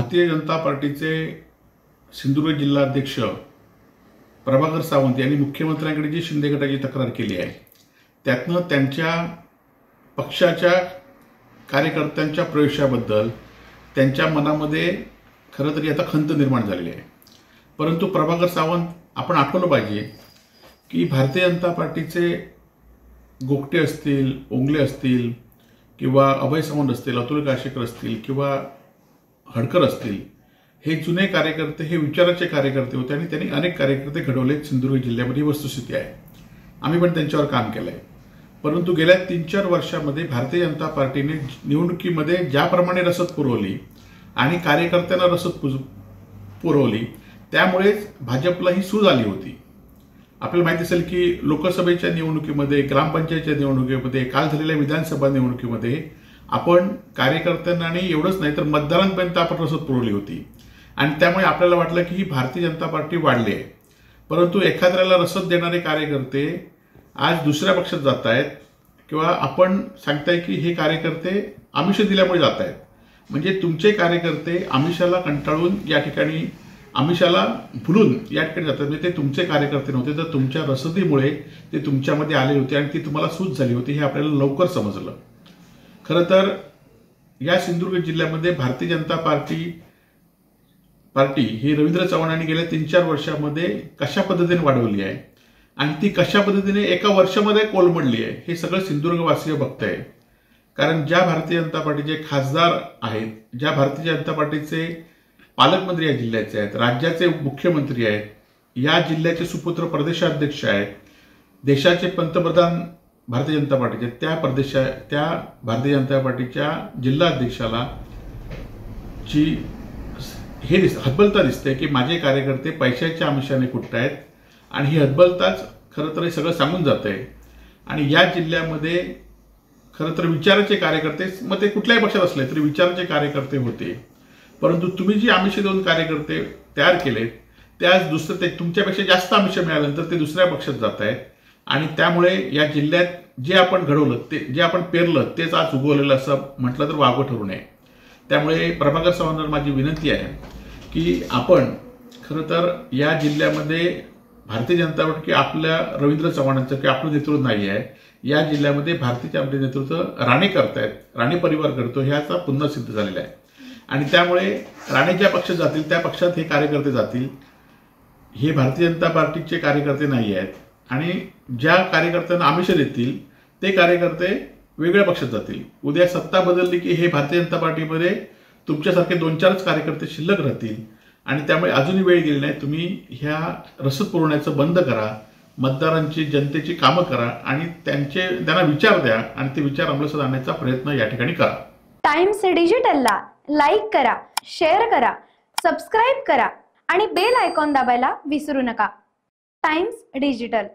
भारतीय जनता पार्टीचे सिंधुदुर्ग जिल्हाध्यक्ष प्रभाकर सावंत यांनी मुख्यमंत्र्यांकडे जी शिंदे गटाची तक्रार केली आहे त्यातनं त्यांच्या पक्षाच्या कार्यकर्त्यांच्या प्रवेशाबद्दल त्यांच्या मनामध्ये खरं तरी आता खंत निर्माण झालेली आहे। परंतु प्रभाकर सावंत आपण आठवलं पाहिजे की भारतीय जनता पार्टीचे गोगटे असतील, ओंगले असतील किंवा अभय सावंत असतील, अतुल काशीकर असतील किंवा हडकर असतील, हे जुने कार्यकर्ते, हे विचाराचे कार्यकर्ते होते आणि त्यांनी अनेक कार्यकर्ते घडवले सिंधुदुर्ग जिल्ह्यामध्ये। वस्तुस्थिती आहे, आम्ही पण त्यांच्यावर काम केलंय। परंतु गेल्या 3-4 वर्षांमध्ये भारतीय जनता पार्टीने निवडणुकीमध्ये ज्याप्रमाणे रसद पुरवली आणि कार्यकर्त्यांना रसद पुरवली त्यामुळे भाजपला ही सूज आली होती। आपल्याला माहिती असेल की लोकसभेच्या निवडणुकीमध्ये, ग्रामपंचायतच्या निवडणुकीमध्ये, काल झालेल्या विधानसभा निवडणुकीमध्ये आपण कार्यकर्त्यांना आणि एवढंच नाही तर मतदारांपर्यंत आपण रसद पुरवली होती आणि त्यामुळे आपल्याला वाटलं की ही भारतीय जनता पार्टी वाढली आहे। परंतु एखाद्याला रसद देणारे कार्यकर्ते आज दुसऱ्या पक्षात जात आहेत किंवा आपण सांगताय की हे कार्यकर्ते आमिष दिल्यामुळे जात आहेत। म्हणजे तुमचे कार्यकर्ते आमिषाला कंटाळून या ठिकाणी, आमिषाला भुलून या ठिकाणी जातात। म्हणजे ते तुमचे कार्यकर्ते नव्हते, तर तुमच्या रसदीमुळे ते तुमच्यामध्ये आले होते आणि ती तुम्हाला सूज झाली होती, हे आपल्याला लवकर समजलं। खरं तर या सिंधुदुर्ग जिल्ह्यामध्ये भारतीय जनता पार्टी ही रवींद्र चव्हाणांनी गेल्या 3-4 वर्षांमध्ये कशा पद्धतीने वाढवली आहे आणि ती कशा पद्धतीने एका वर्षामध्ये कोलमडली आहे हे सगळं सिंधुदुर्गवासीय बघताय। कारण ज्या भारतीय जनता पार्टीचे खासदार आहेत, ज्या भारतीय जनता पार्टीचे पालकमंत्री या जिल्ह्याचे आहेत, राज्याचे मुख्यमंत्री आहेत, या जिल्ह्याचे सुपुत्र प्रदेशाध्यक्ष आहेत, देशाचे पंतप्रधान भारतीय जनता पार्टीचे, त्या भारतीय जनता पार्टीच्या जिल्हाध्यक्षाला जी हे हतबलता दिसते की माझे कार्यकर्ते पैशाच्या आमिषाने कुठतायत आणि ही हतबलताच खरं तर हे सगळं सांगून जात आहे। आणि या जिल्ह्यामध्ये खरं तर विचाराचे कार्यकर्ते, मग ते कुठल्याही पक्षात असले तरी विचाराचे कार्यकर्ते होते। परंतु तुम्ही जी आमिष देऊन कार्यकर्ते तयार केलेत ते आज दुसरे, तुमच्यापेक्षा जास्त आमिष मिळाल्यानंतर ते दुसऱ्या पक्षात जात आहेत आणि त्यामुळे या जिल्ह्यात जे आपण घडवलं, ते जे आपण पेरलं तेच आज उगवलेलं असं म्हटलं तर वावगं ठरू नये। त्यामुळे प्रभाकर सावंतांना माझी विनंती आहे की आपण खरं तर या जिल्ह्यामध्ये भारतीय जनता पार्टी आपल्या रवींद्र चव्हाणांचं की आपलं नेतृत्व नाही आहे, या जिल्ह्यामध्ये भारतीय आपले नेतृत्व राणे करतायत, राणे परिवार करतो, ह्याचा पुन्हा सिद्ध झालेला आहे। आणि त्यामुळे राणे ज्या पक्षात जातील त्या पक्षात हे कार्यकर्ते जातील, हे भारतीय जनता पार्टीचे कार्यकर्ते नाही आहेत। आणि ज्या कार्यकर्त्यांना आमिष देतील ते कार्यकर्ते वेगळ्या पक्षात जातील। उद्या सत्ता बदलली की हे भारतीय जनता पार्टीमध्ये तुमच्यासारखे 2-4च कार्यकर्ते शिल्लक राहतील आणि त्यामुळे अजूनही वेळ गेली नाही। तुम्ही ह्या रसद पुरवण्याचं बंद करा, मतदारांची, जनतेची कामं करा आणि त्यांना विचार द्या आणि ते विचार अंमलात आणण्याचा प्रयत्न या ठिकाणी करा। टाइम्स डिजिटलला लाईक करा, शेअर करा, सबस्क्राईब करा आणि बेल आयकॉन दाबायला विसरू नका। Times digital.